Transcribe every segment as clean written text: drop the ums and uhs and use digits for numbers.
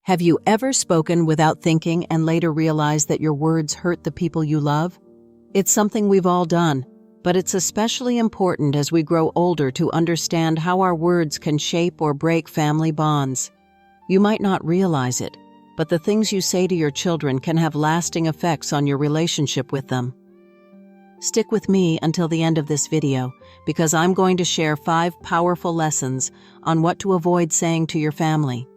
Have you ever spoken without thinking and later realized that your words hurt the people you love? It's something we've all done, but it's especially important as we grow older to understand how our words can shape or break family bonds. You might not realize it, but the things you say to your children can have lasting effects on your relationship with them. Stick with me until the end of this video, because I'm going to share 5 powerful lessons on what to avoid saying to your family,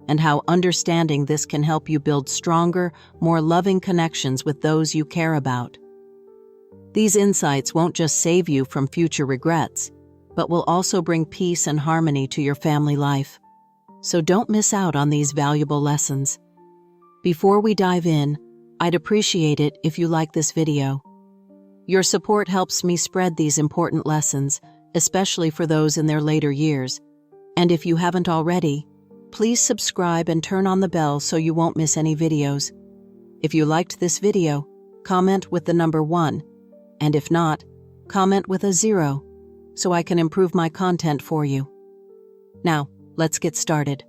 and how understanding this can help you build stronger, more loving connections with those you care about. These insights won't just save you from future regrets, but will also bring peace and harmony to your family life. So don't miss out on these valuable lessons. Before we dive in, I'd appreciate it if you like this video. Your support helps me spread these important lessons, especially for those in their later years. And if you haven't already, please subscribe and turn on the bell so you won't miss any videos. If you liked this video, comment with the number 1, and if not, comment with a 0, so I can improve my content for you. Now, let's get started.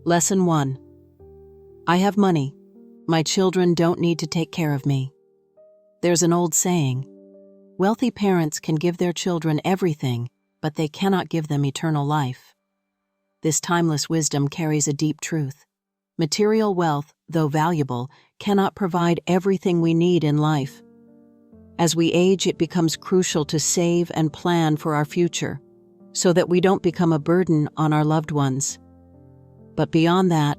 Lesson 1. I have money. My children don't need to take care of me. There's an old saying, wealthy parents can give their children everything, but they cannot give them eternal life. This timeless wisdom carries a deep truth. Material wealth, though valuable, cannot provide everything we need in life. As we age, it becomes crucial to save and plan for our future, so that we don't become a burden on our loved ones. But beyond that,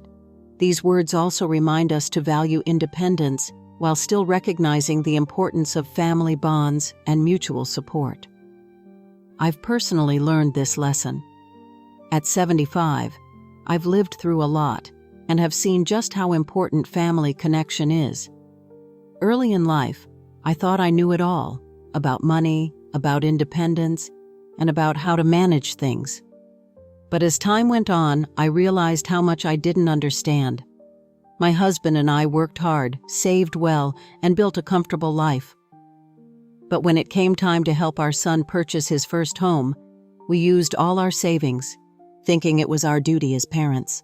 these words also remind us to value independence while still recognizing the importance of family bonds and mutual support. I've personally learned this lesson. At 75, I've lived through a lot and have seen just how important family connection is. Early in life, I thought I knew it all about money, about independence, and about how to manage things. But as time went on, I realized how much I didn't understand. My husband and I worked hard, saved well, and built a comfortable life. But when it came time to help our son purchase his first home, we used all our savings, thinking it was our duty as parents.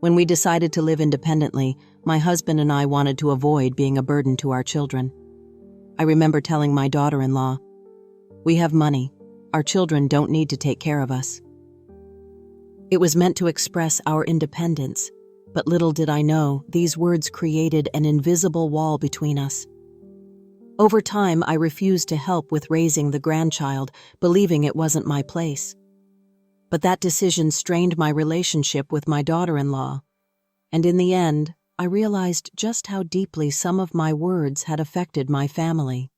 When we decided to live independently, my husband and I wanted to avoid being a burden to our children. I remember telling my daughter-in-law, "We have money. Our children don't need to take care of us." It was meant to express our independence, but little did I know these words created an invisible wall between us. Over time, I refused to help with raising the grandchild, believing it wasn't my place. But that decision strained my relationship with my daughter-in-law, and in the end, I realized just how deeply some of my words had affected my family.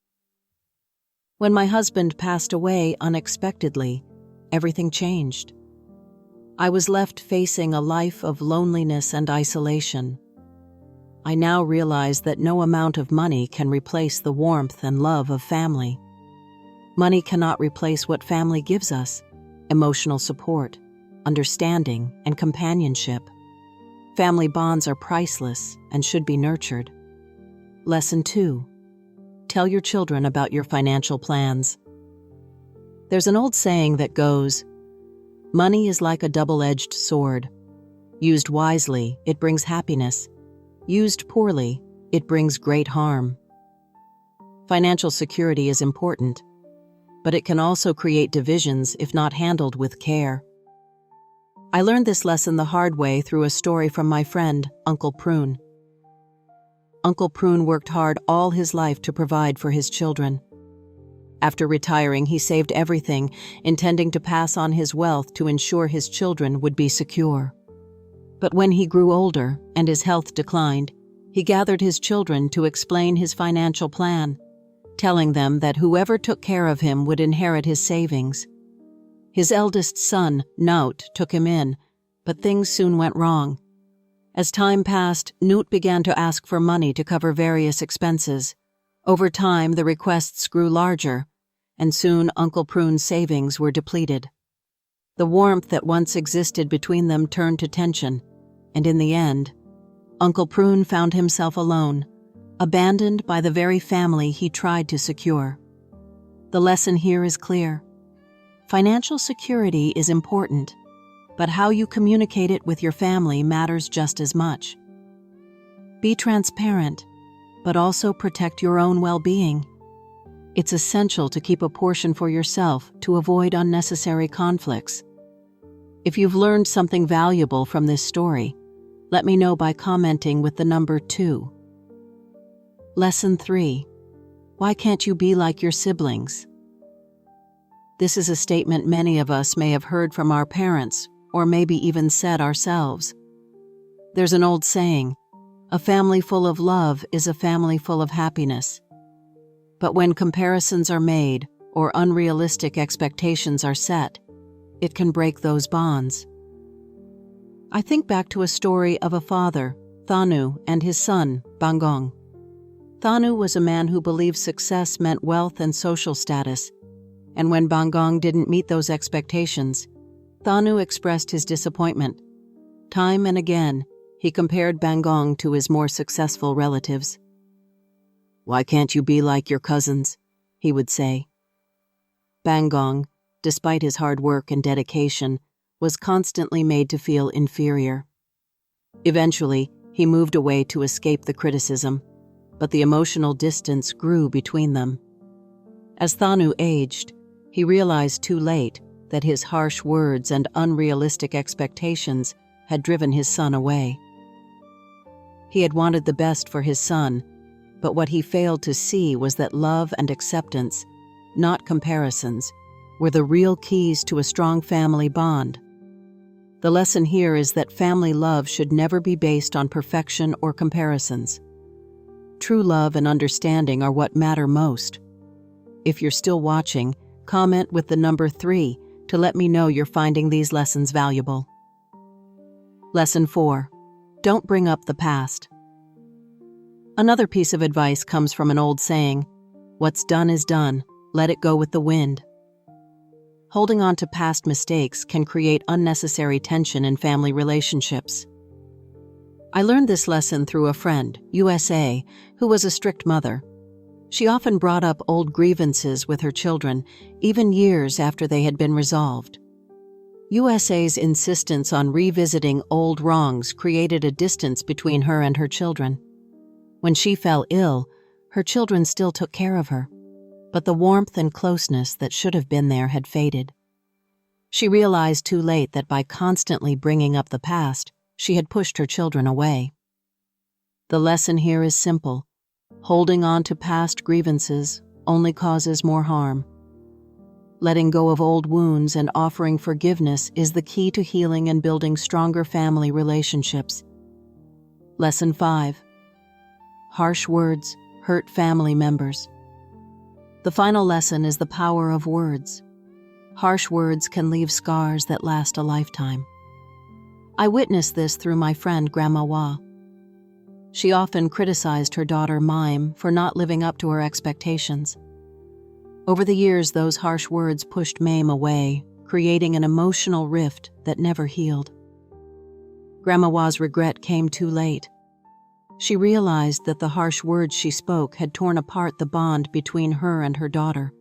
When my husband passed away unexpectedly, everything changed. I was left facing a life of loneliness and isolation. I now realize that no amount of money can replace the warmth and love of family. Money cannot replace what family gives us: emotional support, understanding, and companionship. Family bonds are priceless and should be nurtured. Lesson 2. Tell your children about your financial plans. There's an old saying that goes, money is like a double-edged sword. Used wisely, it brings happiness. Used poorly, it brings great harm. Financial security is important, but it can also create divisions if not handled with care. I learned this lesson the hard way through a story from my friend, Uncle Prune. Uncle Prune worked hard all his life to provide for his children. After retiring, he saved everything, intending to pass on his wealth to ensure his children would be secure. But when he grew older and his health declined, he gathered his children to explain his financial plan, telling them that whoever took care of him would inherit his savings. His eldest son, Nout, took him in, but things soon went wrong. As time passed, Nout began to ask for money to cover various expenses. Over time, the requests grew larger, and soon Uncle Prune's savings were depleted. The warmth that once existed between them turned to tension, and in the end, Uncle Prune found himself alone, abandoned by the very family he tried to secure. The lesson here is clear. Financial security is important, but how you communicate it with your family matters just as much. Be transparent, but also protect your own well-being. It's essential to keep a portion for yourself to avoid unnecessary conflicts. If you've learned something valuable from this story, let me know by commenting with the number 2. Lesson 3. Why can't you be like your siblings? This is a statement many of us may have heard from our parents, or maybe even said ourselves. There's an old saying, a family full of love is a family full of happiness. But when comparisons are made or unrealistic expectations are set, it can break those bonds. I think back to a story of a father, Thanu, and his son, Bangong. Thanu was a man who believed success meant wealth and social status, and when Bangong didn't meet those expectations, Thanu expressed his disappointment. Time and again, he compared Bangong to his more successful relatives. "Why can't you be like your cousins?" he would say. Bangong, despite his hard work and dedication, was constantly made to feel inferior. Eventually, he moved away to escape the criticism, but the emotional distance grew between them. As Thanu aged, he realized too late that his harsh words and unrealistic expectations had driven his son away. He had wanted the best for his son, but what he failed to see was that love and acceptance, not comparisons, were the real keys to a strong family bond. The lesson here is that family love should never be based on perfection or comparisons. True love and understanding are what matter most. If you're still watching, comment with the number 3 to let me know you're finding these lessons valuable. Lesson 4. Don't bring up the past. Another piece of advice comes from an old saying, "What's done is done, let it go with the wind." Holding on to past mistakes can create unnecessary tension in family relationships. I learned this lesson through a friend, USA, who was a strict mother. She often brought up old grievances with her children, even years after they had been resolved. USA's insistence on revisiting old wrongs created a distance between her and her children. When she fell ill, her children still took care of her, but the warmth and closeness that should have been there had faded. She realized too late that by constantly bringing up the past, she had pushed her children away. The lesson here is simple. Holding on to past grievances only causes more harm. Letting go of old wounds and offering forgiveness is the key to healing and building stronger family relationships. Lesson 5. Harsh words hurt family members. The final lesson is the power of words. Harsh words can leave scars that last a lifetime. I witnessed this through my friend Grandma Wah. She often criticized her daughter Mime for not living up to her expectations. Over the years, those harsh words pushed Mame away, creating an emotional rift that never healed. Grandma Wah's regret came too late. She realized that the harsh words she spoke had torn apart the bond between her and her daughter.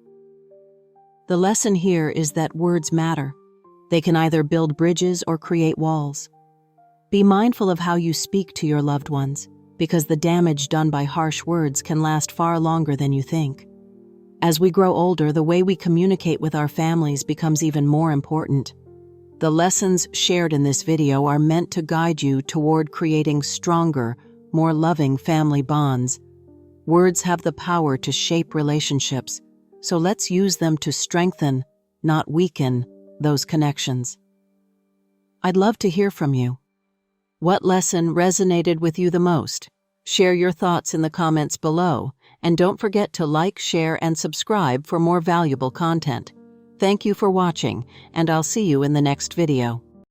The lesson here is that words matter. They can either build bridges or create walls. Be mindful of how you speak to your loved ones, because the damage done by harsh words can last far longer than you think. As we grow older, the way we communicate with our families becomes even more important. The lessons shared in this video are meant to guide you toward creating stronger, more loving family bonds. Words have the power to shape relationships, so let's use them to strengthen, not weaken, those connections. I'd love to hear from you. What lesson resonated with you the most? Share your thoughts in the comments below, and don't forget to like, share, and subscribe for more valuable content. Thank you for watching, and I'll see you in the next video.